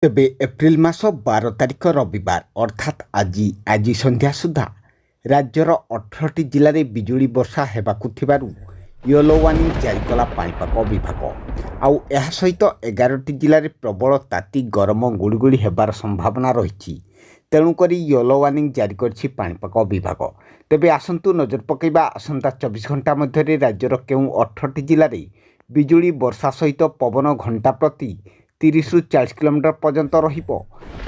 ତେବେ ଏପ୍ରିଲ ମାସ 12 ତାରିଖ ରବିବାର ଅର୍ଥାତ୍ ଆଜି ସନ୍ଧ୍ୟା ସୁଦ୍ଧା ରାଜ୍ୟର 18ଟି ଜିଲ୍ଲାରେ ବିଜୁଳି ବର୍ଷା ହେବାକୁ ଥିବାରୁ ୟେଲୋ ୱାର୍ଣ୍ଣିଂ ଜାରି କଲା ପାଣିପାଗ ବିଭାଗ। ଆଉ ଏହା ସହିତ 11ଟି ଜିଲ୍ଲାରେ ପ୍ରବଳ ତାତି ଗରମ ଗୁଳିଗୁଳି ହେବାର ସମ୍ଭାବନା ରହିଛି। ତେଣୁକରି ୟେଲୋ ୱାର୍ଣ୍ଣିଂ ଜାରି କରିଛି ପାଣିପାଗ ବିଭାଗ। ତେବେ ଆସନ୍ତୁ ନଜର ପକାଇବା ଆସନ୍ତା 24 ଘଣ୍ଟା ମଧ୍ୟରେ ରାଜ୍ୟର କେଉଁ 18ଟି ଜିଲ୍ଲାରେ ବିଜୁଳି ବର୍ଷା ସହିତ ପବନ ଘଣ୍ଟା ପ୍ରତି 30ରୁ 40 କିଲୋମିଟର ପର୍ଯ୍ୟନ୍ତ ରହିବ।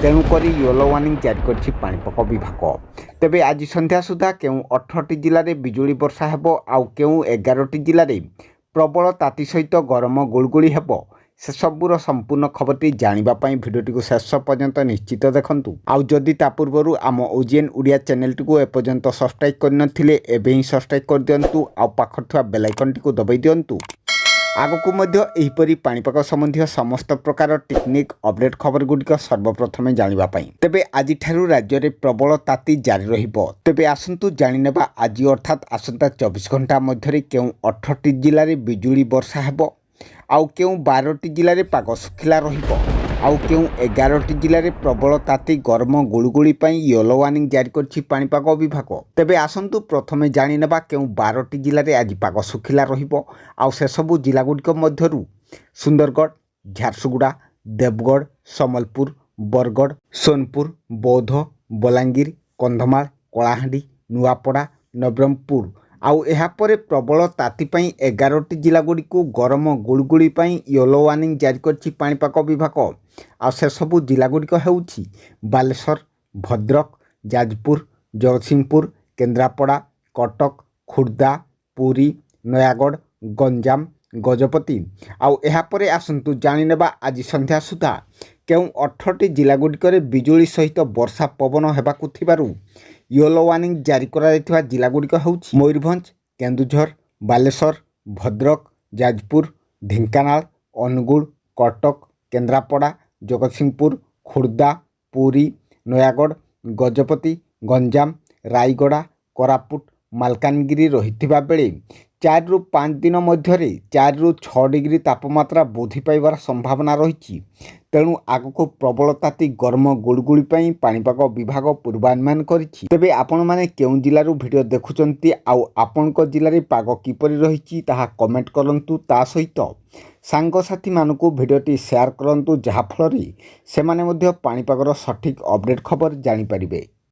ତେଣୁକରି ୟେଲୋ ୱାର୍ଣ୍ଣିଂ ଜାରି କରିଛି ପାଣିପାଗ ବିଭାଗ। ତେବେ ଆଜି ସନ୍ଧ୍ୟା ସୁଦ୍ଧା କେଉଁ 18ଟି ଜିଲ୍ଲାରେ ବିଜୁଳି ବର୍ଷା ହେବ ଆଉ କେଉଁ 11ଟି ଜିଲ୍ଲାରେ ପ୍ରବଳ ତାତି ସହିତ ଗରମ ଗୁଳଗୁଳି ହେବ, ସେସବୁର ସମ୍ପୂର୍ଣ୍ଣ ଖବରଟି ଜାଣିବା ପାଇଁ ଭିଡ଼ିଓଟିକୁ ଶେଷ ପର୍ଯ୍ୟନ୍ତ ନିଶ୍ଚିତ ଦେଖନ୍ତୁ। ଆଉ ଯଦି ତା ପୂର୍ବରୁ ଆମ OGN ଓଡ଼ିଆ ଚ୍ୟାନେଲଟିକୁ ଏପର୍ଯ୍ୟନ୍ତ ସବସ୍କ୍ରାଇବ୍ କରିନଥିଲେ ଏବେ ହିଁ ସବସ୍କ୍ରାଇବ୍ କରିଦିଅନ୍ତୁ ଆଉ ପାଖରେ ଥିବା ବେଲ୍ ଆଇକନ୍ଟିକୁ ଦବାଇ ଦିଅନ୍ତୁ। ଆଗକୁ ମଧ୍ୟ ଏହିପରି ପାଣିପାଗ ସମ୍ବନ୍ଧୀୟ ସମସ୍ତ ପ୍ରକାର ଟେକ୍ନିକ୍ ଅପଡେଟ୍ ଖବରଗୁଡ଼ିକ ସର୍ବପ୍ରଥମେ ଜାଣିବା ପାଇଁ। ତେବେ ଆଜିଠାରୁ ରାଜ୍ୟରେ ପ୍ରବଳ ତାତି ଜାରି ରହିବ। ତେବେ ଆସନ୍ତୁ ଜାଣିନେବା ଆଜି ଅର୍ଥାତ୍ ଆସନ୍ତା 24 ଘଣ୍ଟା ମଧ୍ୟରେ କେଉଁ 18ଟି ଜିଲ୍ଲାରେ ବିଜୁଳି ବର୍ଷା ହେବ, ଆଉ କେଉଁ 12ଟି ଜିଲ୍ଲାରେ ପାଗ ଶୁଖିଲା ରହିବ, ଆଉ କେଉଁ 11ଟି ଜିଲ୍ଲାରେ ପ୍ରବଳ ତାତି ଗରମ ଗୁଳୁଗୁଳି ପାଇଁ ୟେଲୋ ୱାର୍ଣ୍ଣିଂ ଜାରି କରିଛି ପାଣିପାଗ ବିଭାଗ। ତେବେ ଆସନ୍ତୁ ପ୍ରଥମେ ଜାଣିନେବା କେଉଁ 12ଟି ଜିଲ୍ଲାରେ ଆଜି ପାଗ ଶୁଖିଲା ରହିବ। ଆଉ ସେସବୁ ଜିଲ୍ଲାଗୁଡ଼ିକ ମଧ୍ୟରୁ ସୁନ୍ଦରଗଡ଼, ଝାରସୁଗୁଡ଼ା, ଦେବଗଡ଼, ସମ୍ବଲପୁର, ବରଗଡ଼, ସୋନପୁର, ବୌଦ୍ଧ, ବଲାଙ୍ଗୀର, କନ୍ଧମାଳ, କଳାହାଣ୍ଡି, ନୂଆପଡ଼ା, ନବରଙ୍ଗପୁର। ଆଉ ଏହାପରେ ପ୍ରବଳ ତାତି ପାଇଁ 11ଟି ଜିଲ୍ଲାଗୁଡ଼ିକୁ ଗରମ ଗୁଳଗୁଳି ପାଇଁ ୟେଲୋ ୱାର୍ଣ୍ଣିଂ ଜାରି କରିଛି ପାଣିପାଗ ବିଭାଗ। ଆଉ ସେସବୁ ଜିଲ୍ଲାଗୁଡ଼ିକ ହେଉଛି ବାଲେଶ୍ୱର, ଭଦ୍ରକ, ଯାଜପୁର, ଜଗତସିଂହପୁର, କେନ୍ଦ୍ରାପଡ଼ା, କଟକ, ଖୋର୍ଦ୍ଧା, ପୁରୀ, ନୟାଗଡ଼, ଗଞ୍ଜାମ, ଗଜପତି। ଆଉ ଏହାପରେ ଆସନ୍ତୁ ଜାଣିନେବା ଆଜି ସନ୍ଧ୍ୟା ସୁଦ୍ଧା କେଉଁ 18ଟି ଜିଲ୍ଲାଗୁଡ଼ିକରେ ବିଜୁଳି ସହିତ ବର୍ଷା ପବନ ହେବାକୁ ଥିବାରୁ ୟେଲୋ ୱାର୍ଣ୍ଣିଂ ଜାରି କରାଯାଇଥିବା ଜିଲ୍ଲାଗୁଡ଼ିକ ହେଉଛି ମୟୂରଭଞ୍ଜ, କେନ୍ଦୁଝର, ବାଲେଶ୍ୱର, ଭଦ୍ରକ, ଯାଜପୁର, ଢେଙ୍କାନାଳ, ଅନୁଗୁଳ, କଟକ, କେନ୍ଦ୍ରାପଡ଼ା, ଜଗତସିଂହପୁର, ଖୋର୍ଦ୍ଧା, ପୁରୀ, ନୟାଗଡ଼, ଗଜପତି, ଗଞ୍ଜାମ, ରାୟଗଡ଼ା, କୋରାପୁଟ, ମାଲକାନଗିରି ରହିଥିବା ବେଳେ 4ରୁ 5 ଦିନ ମଧ୍ୟରେ 4ରୁ 6 ଡିଗ୍ରୀ ତାପମାତ୍ରା ବୃଦ୍ଧି ପାଇବାର ସମ୍ଭାବନା ରହିଛି। ତେଣୁ ଆଗକୁ ପ୍ରବଳ ତାତି ଗରମ ଗୁଳଗୁଳି ପାଇଁ ପାଣିପାଗ ବିଭାଗ ପୂର୍ବାନୁମାନ କରିଛି। ତେବେ ଆପଣମାନେ କେଉଁ ଜିଲ୍ଲାରୁ ଭିଡ଼ିଓ ଦେଖୁଛନ୍ତି ଆଉ ଆପଣଙ୍କ ଜିଲ୍ଲାରେ ପାଗ କିପରି ରହିଛି ତାହା କମେଣ୍ଟ କରନ୍ତୁ। ତା ସହିତ ସାଙ୍ଗସାଥୀମାନଙ୍କୁ ଭିଡ଼ିଓଟି ସେୟାର କରନ୍ତୁ, ଯାହାଫଳରେ ସେମାନେ ମଧ୍ୟ ପାଣିପାଗର ସଠିକ୍ ଅପଡେଟ୍ ଖବର ଜାଣିପାରିବେ।